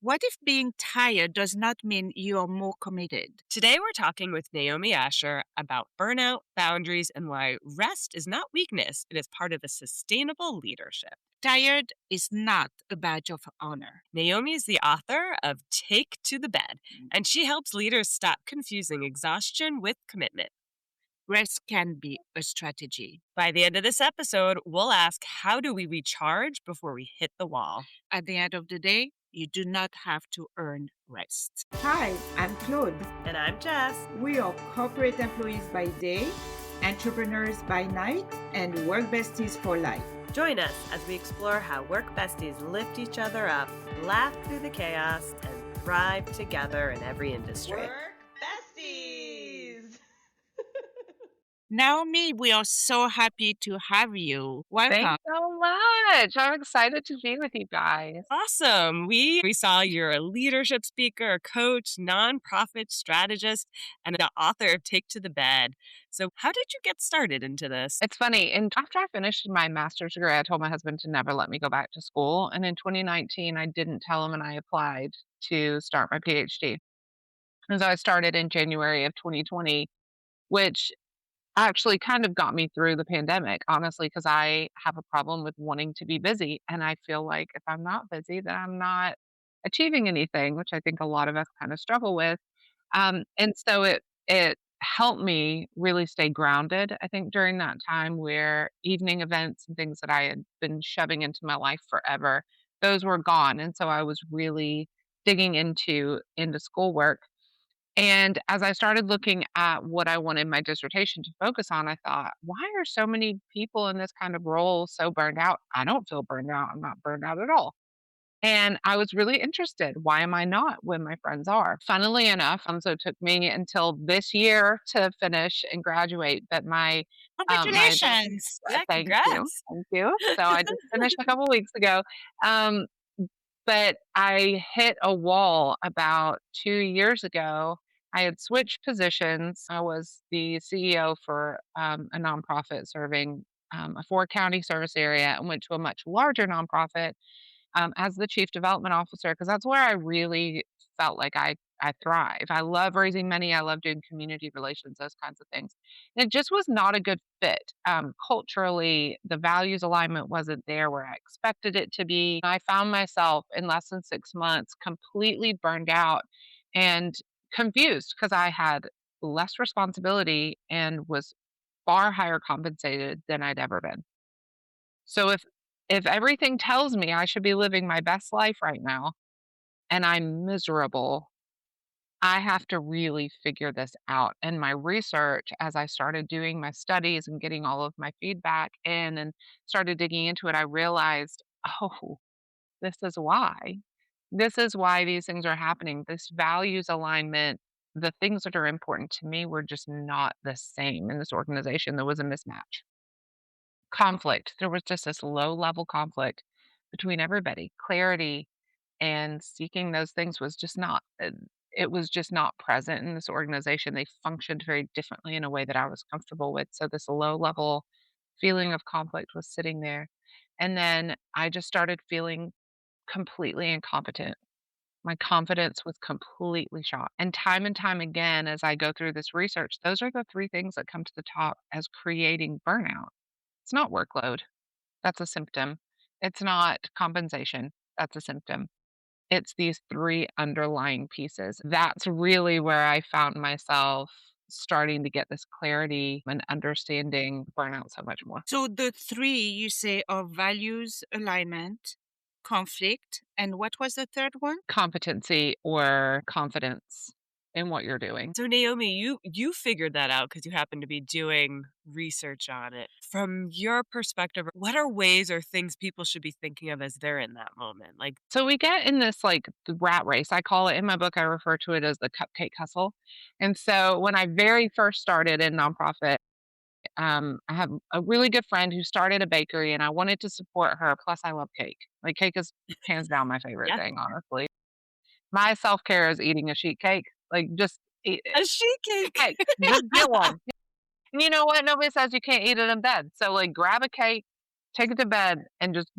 What if being tired does not mean you are more committed? Today, we're talking with Naomi Asher about burnout, boundaries, and why rest is not weakness. It is part of a sustainable leadership. Tired is not a badge of honor. Naomi is the author of Take to the Bed, and she helps leaders stop confusing exhaustion with commitment. Rest can be a strategy. By the end of this episode, we'll ask, how do we recharge before we hit the wall? At the end of the day, you do not have to earn rest. Hi, I'm Claude. And I'm Jess. We are corporate employees by day, entrepreneurs by night, and work besties for life. Join us as we explore how work besties lift each other up, laugh through the chaos, and thrive together in every industry. Work besties! Naomi, we are so happy to have you. Welcome. Thanks so much. I'm excited to be with you guys. Awesome. We saw you're a leadership speaker, a coach, nonprofit strategist, and the author of Take to the Bed. So how did you get started into this? It's funny. And after I finished my master's degree, I told my husband to never let me go back to school. And in 2019, I didn't tell him, and I applied to start my PhD. And so I started in January of 2020, which actually kind of got me through the pandemic, honestly, because I have a problem with wanting to be busy. And I feel like if I'm not busy, then I'm not achieving anything, which I think a lot of us kind of struggle with. And so it helped me really stay grounded, I think, during that time where evening events and things that I had been shoving into my life forever, those were gone. And so I was really digging into schoolwork. And as I started looking at what I wanted my dissertation to focus on, I thought, why are so many people in this kind of role so burned out? I don't feel burned out. I'm not burned out at all. And I was really interested. Why am I not when my friends are? Funnily enough, so it took me until this year to finish and graduate. But Congratulations. Yeah, thank you, congrats. thank you. So I just finished a couple weeks ago. Um, but I hit a wall about 2 years ago. I had switched positions. I was the CEO for a nonprofit serving a 4-county service area, and went to a much larger nonprofit as the chief development officer, because that's where I really felt like I thrive. I love raising money. I love doing community relations, those kinds of things. And it just was not a good fit. Culturally, the values alignment wasn't there where I expected it to be. I found myself in less than 6 months completely burned out and confused because I had less responsibility and was far higher compensated than I'd ever been. So if everything tells me I should be living my best life right now and I'm miserable, I have to really figure this out. And my research, as I started doing my studies and getting all of my feedback in and started digging into it, I realized, oh, this is why. This is why these things are happening. This values alignment, the things that are important to me were just not the same in this organization. There was a mismatch. Conflict. There was just this low level conflict between everybody. Clarity and seeking those things was just not it was just not present in this organization. They functioned very differently in a way that I was comfortable with. So this low level feeling of conflict was sitting there. And then I just started feeling completely incompetent. My confidence was completely shot. And time again, as I go through this research, those are the three things that come to the top as creating burnout. It's not workload. That's a symptom. It's not compensation. That's a symptom. It's these three underlying pieces. That's really where I found myself starting to get this clarity and understanding burnout so much more. So the three you say are values alignment, conflict, and what was the third one? Competency or confidence in what you're doing. So Naomi, you figured that out because you happen to be doing research on it. From your perspective, what are ways or things people should be thinking of as they're in that moment? Like, So we get in this like the rat race. I call it in my book, I refer to it as the cupcake hustle. And so when I very first started in nonprofit, I have a really good friend who started a bakery and I wanted to support her. Plus, I love cake. Like, cake is hands down my favorite yeah, thing, honestly. My self care is eating a sheet cake. Like, just eat a sheet cake. cake. Just get one. And you know what? Nobody says you can't eat it in bed. So, like, grab a cake, take it to bed, and just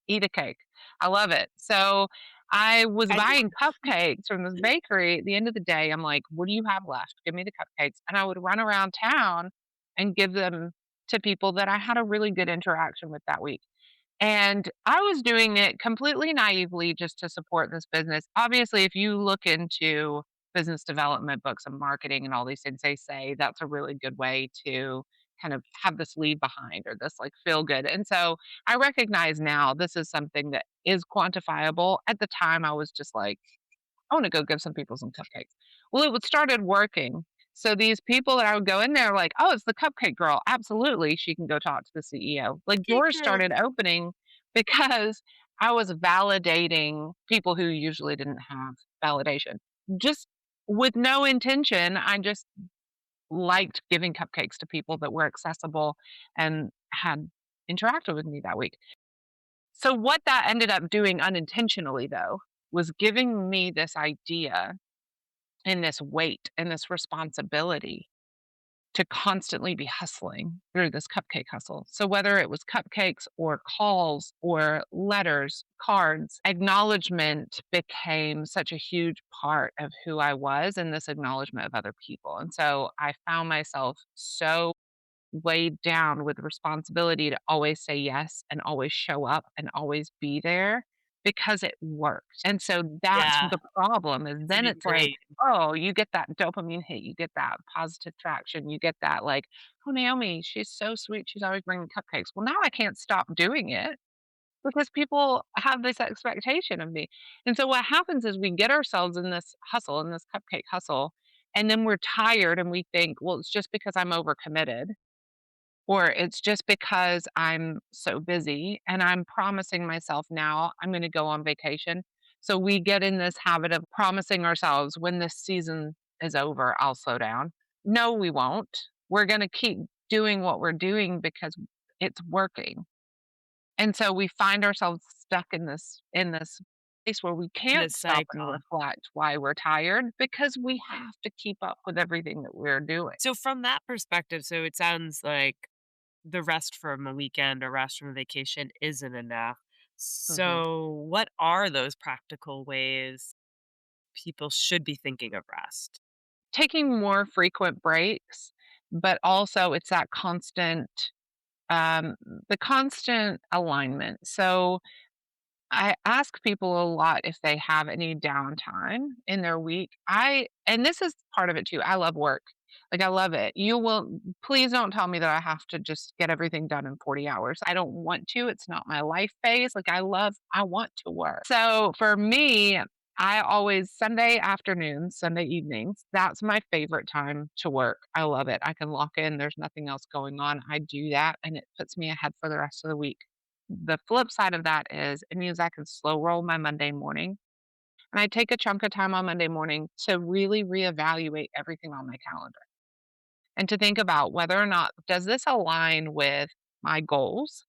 eat a cake. I love it. So, I was I buying cupcakes from this bakery. At the end of the day, I'm like, "What do you have left? Give me the cupcakes." And I would run around town and give them to people that I had a really good interaction with that week. And I was doing it completely naively just to support this business. Obviously, if you look into business development books and marketing and all these things, they say that's a really good way to kind of have this leave behind or this like feel good. And so I recognize now this is something that is quantifiable. At the time, I was just like, I want to go give some people some cupcakes. Well, it would started working. So these people that I would go in there like, oh, it's the cupcake girl. Absolutely. She can go talk to the CEO. Like cake doors girl. started opening because I was validating people who usually didn't have validation. Just with no intention, I just liked giving cupcakes to people that were accessible and had interacted with me that week. So what that ended up doing unintentionally though was giving me this idea and this weight and this responsibility to constantly be hustling through this cupcake hustle. So whether it was cupcakes or calls or letters, cards, acknowledgement became such a huge part of who I was and this acknowledgement of other people. And so I found myself so weighed down with responsibility to always say yes and always show up and always be there because it worked. And so that's Yeah, the problem is it's then been it's like, great. oh, you get that dopamine hit, you get that positive traction, you get that like, oh, Naomi, she's so sweet. She's always bringing cupcakes. Well, now I can't stop doing it because people have this expectation of me. And so what happens is we get ourselves in this hustle, in this cupcake hustle, and then we're tired and we think, well, it's just because I'm overcommitted or it's just because I'm so busy and I'm promising myself now I'm going to go on vacation. So we get in this habit of promising ourselves when this season is over, I'll slow down. No, we won't. We're going to keep doing what we're doing because it's working. And so we find ourselves stuck in this place where we can't This stop and cycle. reflect why we're tired because we have to keep up with everything that we're doing. So from that perspective, so it sounds like the rest from a weekend or rest from a vacation isn't enough. Mhm. So what are those practical ways people should be thinking of rest? Taking more frequent breaks, but also it's that constant, um, the constant alignment. So I ask people a lot if they have any downtime in their week. And this is part of it too. I love work. Like I love it. You will please don't tell me that I have to just get everything done in 40 hours. I don't want to. It's not my life phase. Like I want to work. So for me, I always Sunday afternoons, Sunday evenings, that's my favorite time to work. I love it. I can lock in. There's nothing else going on. I do that and it puts me ahead for the rest of the week. The flip side of that is it means I can slow roll my Monday morning, and I take a chunk of time on Monday morning to really reevaluate everything on my calendar and to think about whether or not does this align with my goals,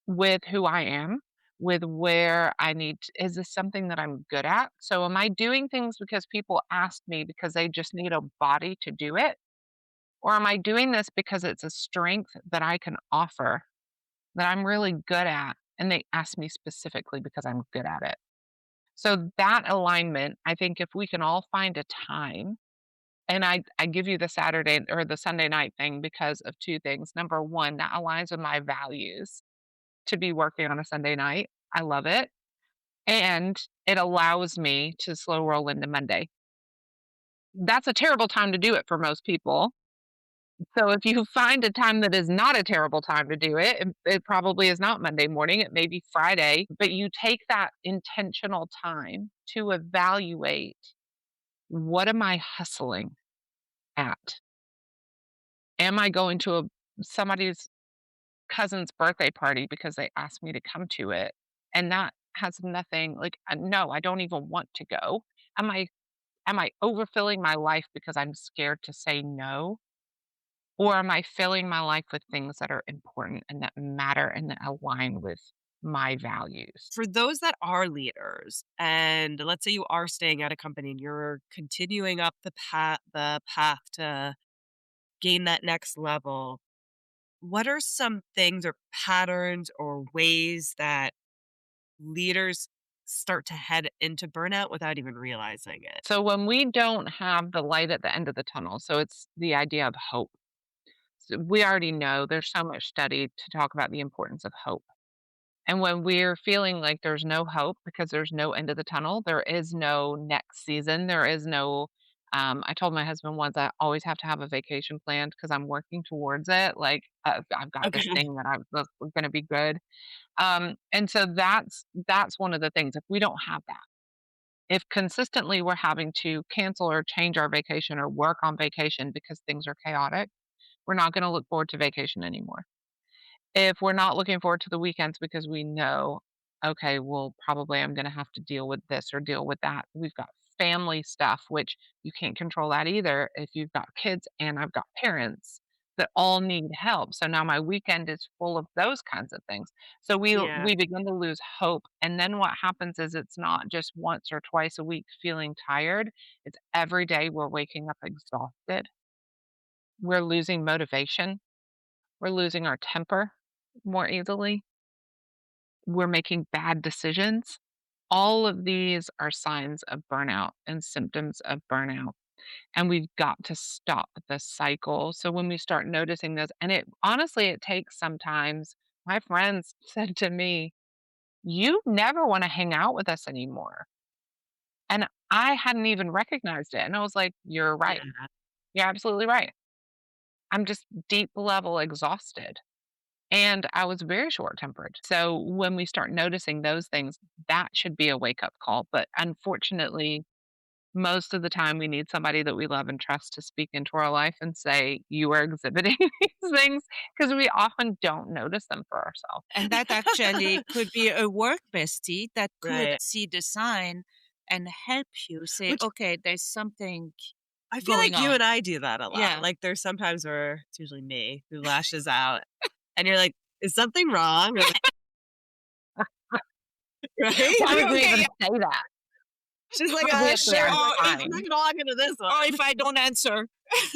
with who I am, with where I need is this something that I'm good at? So am I doing things because people ask me because they just need a body to do it? Or am I doing this because it's a strength that I can offer that I'm really good at, and they ask me specifically because I'm good at it. So that alignment, I think if we can all find a time, and I give you the Saturday or the Sunday night thing because of 2 things. Number 1, that aligns with my values to be working on a Sunday night. I love it, and it allows me to slow roll into Monday. That's a terrible time to do it for most people. So if you find a time that is not a terrible time to do it, it probably is not Monday morning, it may be Friday, but you take that intentional time to evaluate what am I hustling at? Am I going to somebody's cousin's birthday party because they asked me to come to it? And that has nothing like no, I don't even want to go. Am I overfilling my life because I'm scared to say no? Or am I filling my life with things that are important and that matter and that align with my values? For those that are leaders, and let's say you are staying at a company and you're continuing up the path to gain that next level, what are some things or patterns or ways that leaders start to head into burnout without even realizing it? So when we don't have the light at the end of the tunnel, so it's the idea of hope. So we already know there's so much study to talk about the importance of hope. And when we're feeling like there's no hope because there's no end of the tunnel, there is no next season. There is no, I told my husband once I always have to have a vacation planned because I'm working towards it. Like I've got this Okay. thing that that's going to be good. And so that's one of the things. If we don't have that, if consistently we're having to cancel or change our vacation or work on vacation because things are chaotic, we're not going to look forward to vacation anymore. If we're not looking forward to the weekends because we know, okay, well, probably I'm going to have to deal with this or deal with that. We've got family stuff, which you can't control that either if you've got kids and I've got parents that all need help. So now my weekend is full of those kinds of things. So Yeah. we begin to lose hope. And then what happens is it's not just once or twice a week feeling tired. It's every day we're waking up exhausted. We're losing motivation. We're losing our temper more easily. We're making bad decisions. All of these are signs of burnout and symptoms of burnout. And we've got to stop the cycle. So when we start noticing this, and it honestly, it takes sometimes. My friends said to me, "You never want to hang out with us anymore." And I hadn't even recognized it. And I was like, "You're right. Yeah. You're absolutely right. I'm just deep level exhausted." And I was very short tempered. So when we start noticing those things, that should be a wake up call. But unfortunately, most of the time we need somebody that we love and trust to speak into our life and say, "You are exhibiting these things," because we often don't notice them for ourselves. And that actually could be a work bestie that could Right. see the sign and help you say, Which okay, there's something I feel going like you on. and I do that a lot. Yeah. Like there's sometimes where it's usually me who lashes out and you're like, is something wrong? Or right? Why would You we okay? even say that? She's like, Obviously, sure. I'm I'm fine. not gonna log into this Or one. if I don't answer,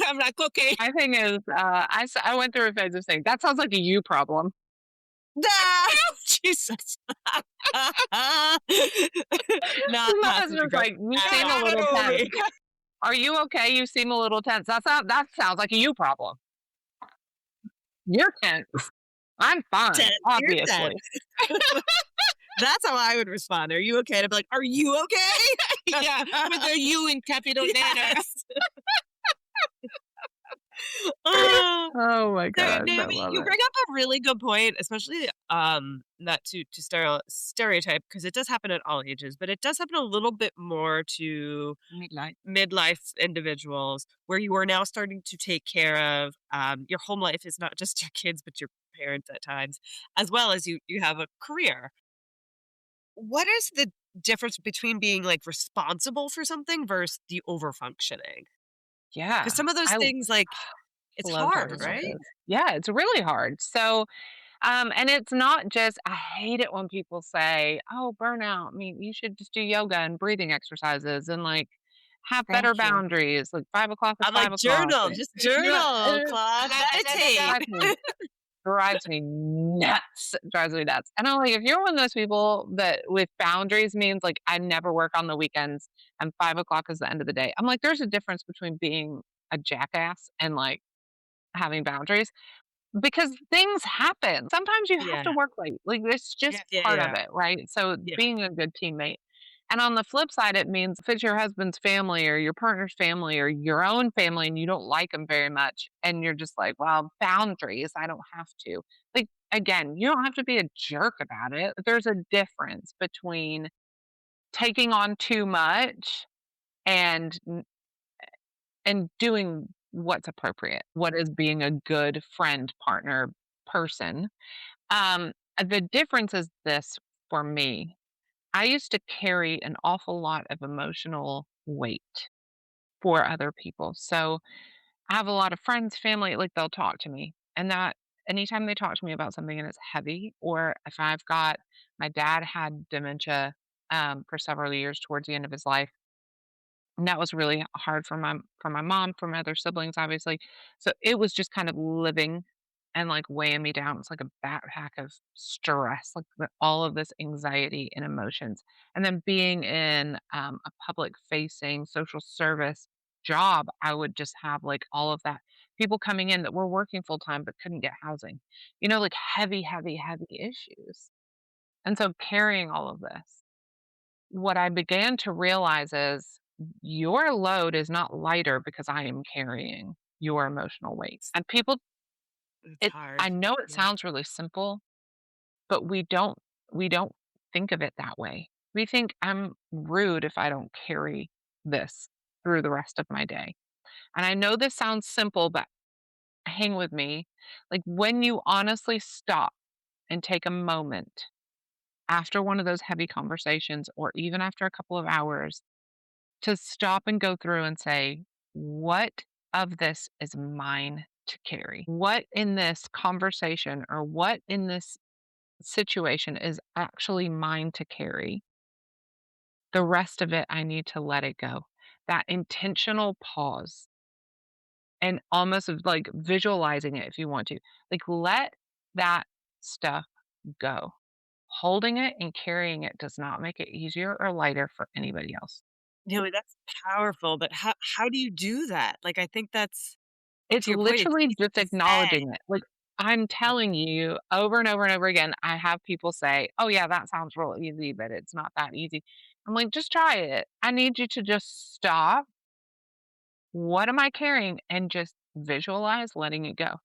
I'm like, okay. My thing is, I went through a phase of saying, "That sounds like a you problem." Ah! Jesus. Not My passive husband's like, aggressive "You at seem a all. little Naomi. tense. Are you okay? You seem a little tense. That sounds like a you problem. You're tense. I'm fine, Tense. You're obviously." tense. That's how I would respond. Are you okay? And I'd be like, are you okay? Yeah, with the U in capital letters. Yes. Oh. Oh my So, god, I Naomi, love you it. bring up a really good point, especially not to stereotype because it does happen at all ages, but it does happen a little bit more to Midlife. midlife individuals where you are now starting to take care of your home life is not just your kids but your parents at times, as well as you have a career. What is the difference between being like responsible for something versus the over functioning? Yeah, Because some of those I things, like, it's love talking hard, about right? this. Yeah, it's really hard. So, and it's not just I hate it when people say, "Oh, burnout. I mean, you should just do yoga and breathing exercises and like have better Thank you. boundaries. Like 5 o'clock is I'm like, 5 o'clock." journal, just journal, Claude, meditate. Drives me drives me nuts. It drives me nuts. And I'm like, if you're one of those people that with boundaries means like I never work on the weekends and 5 o'clock is the end of the day. I'm like, there's a difference between being a jackass and like having boundaries because things happen. Sometimes you have Yeah, to work late. Like it's just yeah, part of yeah, it, right? So yeah, being a good teammate. And on the flip side, it means if it's your husband's family or your partner's family or your own family and you don't like them very much and you're just like, well, boundaries, I don't have to. Like, again, you don't have to be a jerk about it. There's a difference between taking on too much and doing what's appropriate, what is being a good friend, partner, person. The difference is this for me. I used to carry an awful lot of emotional weight for other people. So I have a lot of friends, family, like they'll talk to me. And that anytime they talk to me about something and it's heavy, or if I've got my dad had dementia for several years towards the end of his life. And that was really hard for my mom, for my other siblings, obviously. So it was just kind of living. and like weighing me down. It's like a backpack of stress, like all of this anxiety and emotions. And then being in a public facing social service job, I would just have like all of that people coming in that were working full time but couldn't get housing, like heavy, heavy, heavy issues. And so carrying all of this, what I began to realize is your load is not lighter because I am carrying your emotional weight. And people, It's it I hard. know it Yeah. sounds really simple, but we don't think of it that way. We think I'm rude if I don't carry this through the rest of my day. And I know this sounds simple, but hang with me. Like when you honestly stop and take a moment after one of those heavy conversations or even after a couple of hours to stop and go through and say, what of this is mine to carry? What in this conversation or what in this situation is actually mine to carry? The rest of it, I need to let it go. That intentional pause and almost of like visualizing it if you want to. Like let that stuff go. Holding it and carrying it does not make it easier or lighter for anybody else. That's powerful, but how do you do that? Like, I think that's It's to your point, it's literally easy just to say. acknowledging it. Like, I'm telling you over and over and over again, I have people say, "Oh, yeah, that sounds real easy, but it's not that easy." I'm like, "Just try it. I need you to just stop. What am I carrying?" And just visualize letting it go.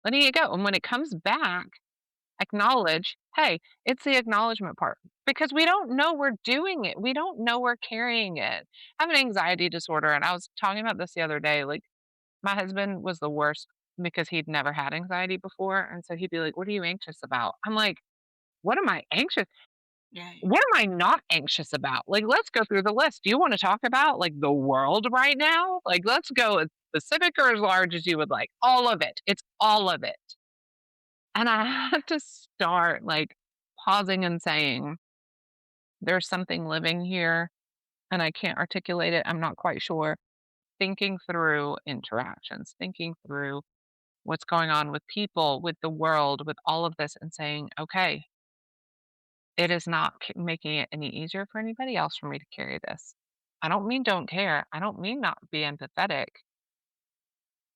Letting it go. And when it comes back, acknowledge, hey, it's the acknowledgement part because we don't know we're doing it. We don't know we're carrying it. I have an anxiety disorder, and I was talking about this the other day. Like, my husband was the worst because he'd never had anxiety before, and so he'd be like, "What are you anxious about?" I'm like, "What am I anxious Yeah. what am I not anxious about? Like, let's go through the list. Do you wanna talk about, like, the world right now? Like, let's go as specific or as large as you would like. All of it. It's all of it." And I had to start, like, pausing and saying, "There's something living here, and I can't articulate it. I'm not quite sure." Thinking through interactions, thinking through what's going on with people, with the world, with all of this, and saying, okay, it is not making it any easier for anybody else for me to carry this. I don't mean don't care. I don't mean not be empathetic.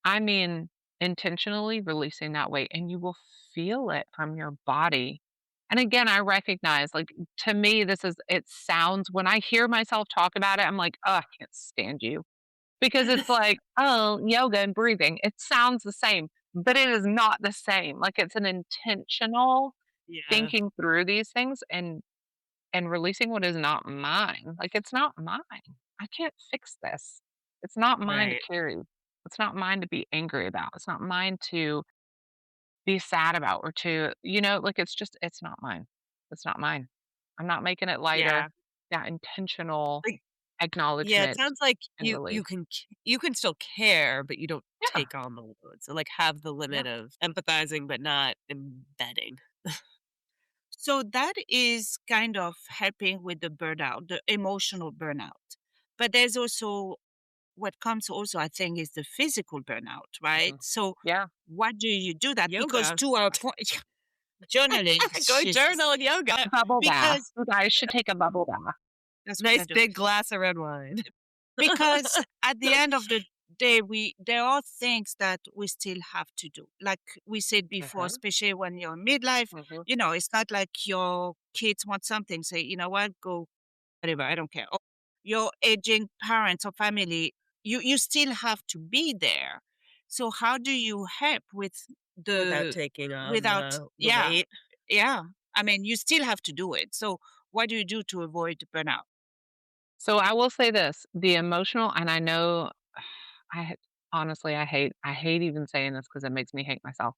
I mean intentionally releasing that weight, and you will feel it from your body. And again, I recognize, like, to me, it sounds, when I hear myself talk about it, I'm like, oh, I can't stand you. Because it's like, oh, yoga and breathing. It sounds the same, but it is not the same. Like, it's an intentional Yeah, thinking through these things and releasing what is not mine. Like, it's not mine. I can't fix this. It's not mine to right. carry. It's not mine to be angry about. It's not mine to be sad about or to, like, it's not mine. It's not mine. I'm not making it lighter. Yeah. That intentional Like, yeah, it acknowledgement sounds like and you release. you can still care, but you don't Yeah. take on the load. So, like, have the Yeah. limit of empathizing, but not embedding. So that is kind of helping with the burnout, the emotional burnout. But there's also what comes also, I think, is the physical burnout, right? Mhm. So Yeah. what do you do that? Because Yoga. to our point, journaling, Go Jesus, journal and yoga. Bubble bath. because You guys should take a bubble bath. that's what I Nice do. big glass of red wine. Because at the end of the day, there are things that we still have to do. Like we said before, Mhm, especially when you're midlife, mhm. it's not like your kids want something, say, you know what, go whatever, I don't care. Or your aging parents or family, you still have to be there. So how do you help with Without the taking on without the weight. yeah. I mean, you still have to do it. So what do you do to avoid burnout? So I will say this, the emotional, and I know honestly, I hate even saying this because it makes me hate myself.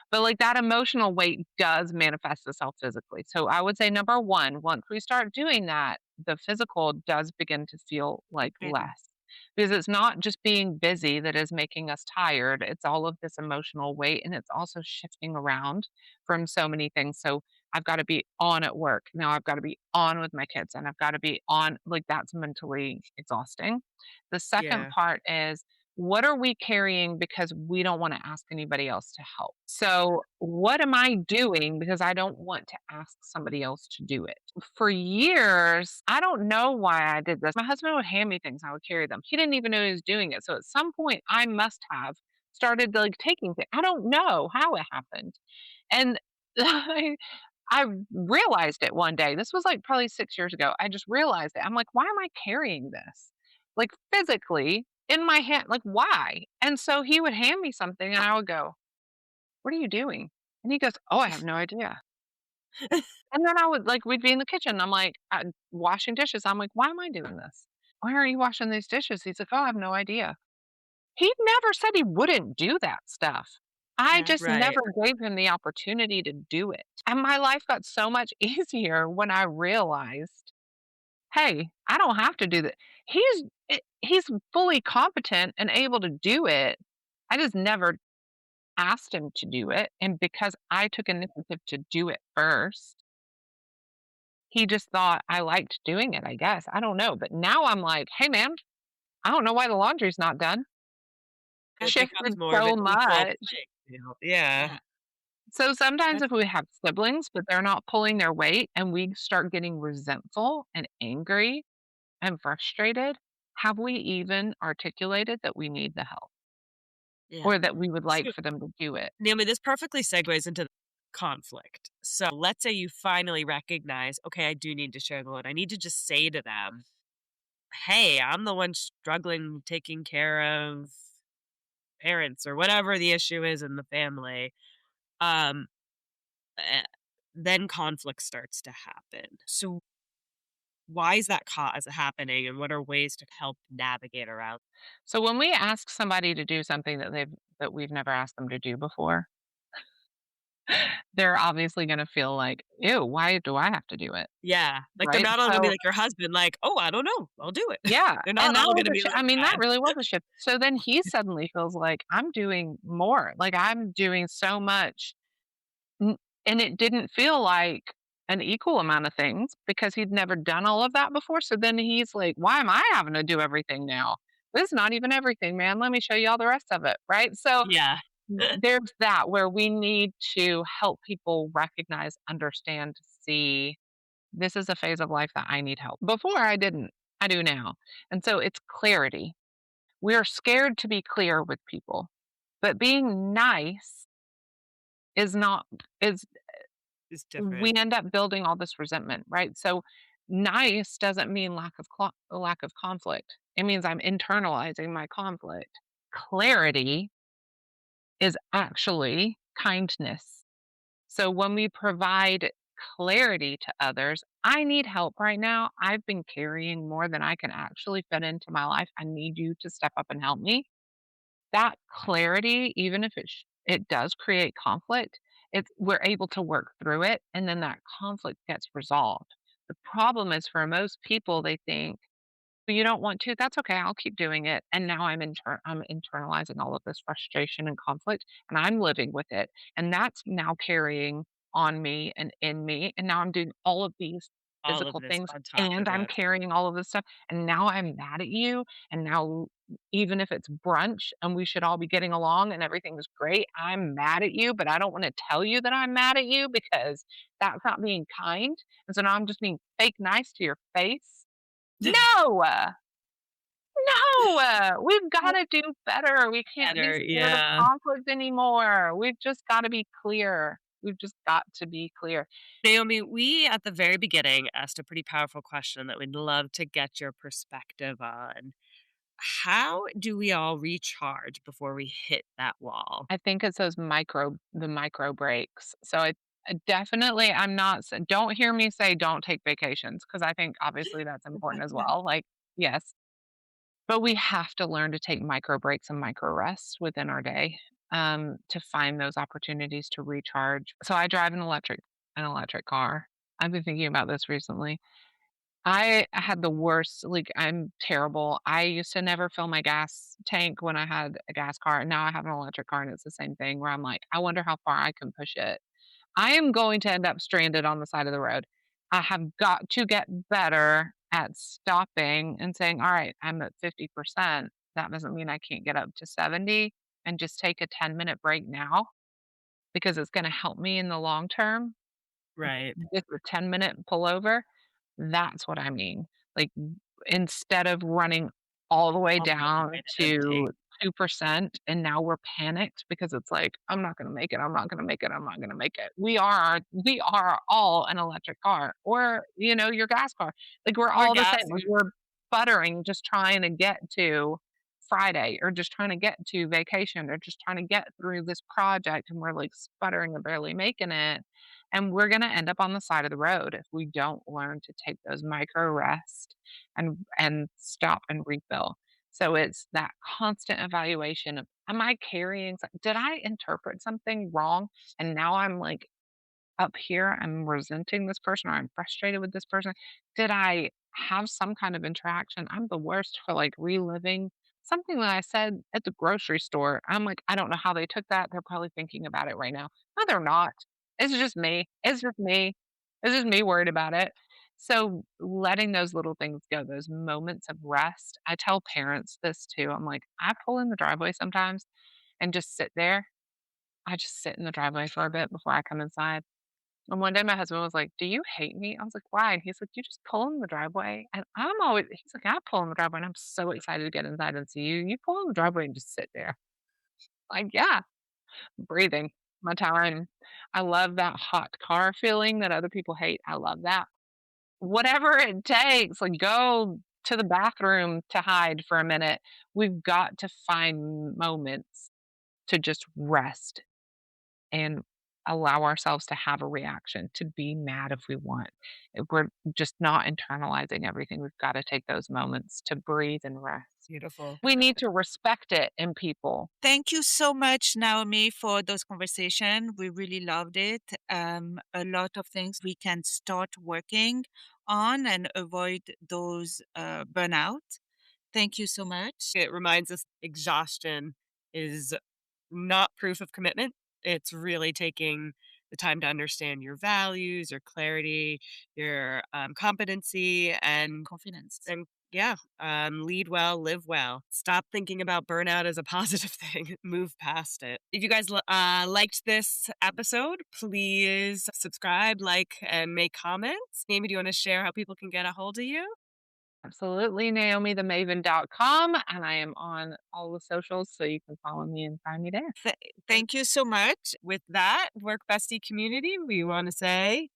But, like, that emotional weight does manifest itself physically. So I would say number 1, once we start doing that, the physical does begin to feel, like, Better. less. Because it's not just being busy that is making us tired, it's all of this emotional weight, and it's also shifting around from so many things. So I've gotta be on at work, now I've gotta be on with my kids, and I've gotta be on, like, that's mentally exhausting. The second Yeah. part is what are we carrying because we don't want to ask anybody else to help? So, what am I doing because I don't want to ask somebody else to do it? For years, I don't know why I did this. My husband would hand me things, I would carry them. He didn't even know he was doing it. So, at some point, I must have started like taking things. I don't know how it happened. And I realized it one day. This was like probably 6 years ago. I just realized it. I'm like, why am I carrying this? Like physically in my hand. Like, why? And so he would hand me something and I would go, what are you doing? And he goes, oh, I have no idea. And then I would like, we'd be in the kitchen. I'm like, washing dishes. I'm like, why am I doing this? Why are you washing these dishes? He's like, oh, I have no idea. He never said he wouldn't do that stuff. I Yeah. just Right. never gave him the opportunity to do it. And my life got so much easier when I realized, hey, I don't have to do that. He's fully competent and able to do it. I just never asked him to do it. And because I took initiative to do it first, he just thought I liked doing it, I guess. I don't know. But now I'm like, hey man, I don't know why the laundry's not done. It becomes Shifted more of an so equal much. playing field. Yeah. Yeah. So sometimes That's if we have siblings, but they're not pulling their weight and we start getting resentful and angry and frustrated, have we even articulated that we need the help Yeah. or that we would like so, for them to do it? Naomi, this perfectly segues into conflict. So let's say you finally recognize, okay, I do need to share the load. I need to just say to them, hey, I'm the one struggling taking care of parents or whatever the issue is in the family. Um, eh, then conflict starts to happen. So why is that cause happening, and what are ways to help navigate around? So when we ask somebody to do something that we've never asked them to do before, they're obviously going to feel like, ew, why do I have to do it? Yeah, like they're Right? not all gonna be So like your husband, like, "Oh, I don't know, I'll do it." yeah, They're and not that all was gonna a be like I mean, that that. really was a shift. So then he suddenly feels like I'm doing more, like I'm doing so much. N And it didn't feel like an equal amount of things because he'd never done all of that before, so then he's like, "Why am I having to do everything now? This is not even everything, man. Let me show you all the rest of it," right? So, Yeah. there's that where we need to help people recognize, understand, see, this is a phase of life that I need help. Before I didn't, I do now. And so it's clarity. We're scared to be clear with people, but being nice is not is It's we different. end up building all this resentment, right? So nice doesn't mean lack of conflict. It means I'm internalizing my conflict. Clarity is actually kindness. So when we provide clarity to others, I need help right now. I've been carrying more than I can actually fit into my life. I need you to step up and help me. That clarity, even if it does create conflict, we're able to work through it, and then that conflict gets resolved. The problem is for most people, they think, "But you don't want to? That's okay. I'll keep doing it." And now I'm internalizing all of this frustration and conflict, and I'm living with it. And that's now carrying on me and in me. And now I'm doing all of these All of physical this things, on top and of I'm it. carrying all of this stuff. And now I'm mad at you. And now, even if it's brunch and we should all be getting along and everything's great, I'm mad at you, but I don't want to tell you that I'm mad at you because that's not being kind. And so now I'm just being fake nice to your face. No! No, we've gotta do better. We can't be Better, scared of yeah. conflict anymore. We've just gotta be clear. We've just got to be clear. Naomi, we at the very beginning asked a pretty powerful question that we'd love to get your perspective on. How do we all recharge before we hit that wall? I think it's the micro breaks. So I definitely I'm not s don't hear me say don't take vacations because I think obviously that's important as well. Like, yes, but we have to learn to take micro breaks and micro rests within our day, to find those opportunities to recharge. So I drive an electric car. I've been thinking about this recently. I had the worst, like, I'm terrible. I used to never fill my gas tank when I had a gas car, and now I have an electric car, and it's the same thing where I'm like, I wonder how far I can push it. I am going to end up stranded on the side of the road. I have got to get better at stopping and saying, all right, I'm at 50%. that doesn't mean I can't get up to 70 and just take a 10-minute break now because it's going to help me in the long term. Right. Just a 10-minute pullover. That's what I mean. Like, instead of running all the way All the down way to to empty. 2%, and now we're panicked because it's like, "I'm not gonna make it, I'm not gonna make it, I'm not gonna make it." We are all an electric car or, your gas car. Like, we're Or all the gas. same. Like, we're sputtering just trying to get to Friday or just trying to get to vacation or just trying to get through this project, and we're, like, sputtering and barely making it. And we're gonna end up on the side of the road if we don't learn to take those micro rests and stop and refill. So it's that constant evaluation of, am I carrying did I interpret something wrong? And now I'm like up here, I'm resenting this person or I'm frustrated with this person. Did I have some kind of interaction? I'm the worst for like reliving something that I said at the grocery store. I'm like, I don't know how they took that. They're probably thinking about it right now. No, they're not. It's just me. It's just me. It's just me worried about it. So letting those little things go, those moments of rest. I tell parents this too. I'm like, I pull in the driveway sometimes and just sit there. I just sit in the driveway for a bit before I come inside. And one day my husband was like, "Do you hate me?" I was like, "Why?" And he's like, "You just pull in the driveway." And he's like, "I pull in the driveway and I'm so excited to get inside and see you. You pull in the driveway and just sit there." Like, yeah, breathing my time. I love that hot car feeling that other people hate. I love that. Whatever it takes, like go to the bathroom to hide for a minute. We've got to find moments to just rest and allow ourselves to have a reaction, to be mad if we want. If we're just not internalizing everything, we've got to take those moments to breathe and rest. Beautiful. We need to respect it in people. Thank you so much, Naomi, for those conversations. We really loved it. A lot of things we can start working on and avoid those burnout. Thank you so much. It reminds us exhaustion is not proof of commitment. It's really taking the time to understand your values, your clarity, your competency, and Confidence. yeah, lead well, live well. Stop thinking about burnout as a positive thing. Move past it. If you guys liked this episode, please subscribe, like, and make comments. Amy, do you want to share how people can get a hold of you? Absolutely, NaomiTheMaven.com. And I am on all the socials, so you can follow me and find me there. Thank you so much. With that, Work Bestie community, we want to say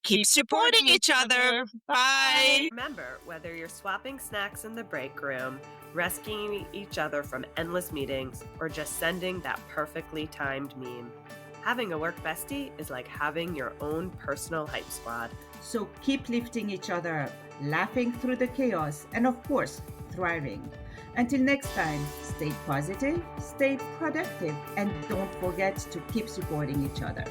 Keep supporting each other. Bye. Remember, whether you're swapping snacks in the break room, rescuing each other from endless meetings, or just sending that perfectly timed meme, having a work bestie is like having your own personal hype squad. So keep lifting each other up, laughing through the chaos, and of course, thriving. Until next time, stay positive, stay productive, and don't forget to keep supporting each other.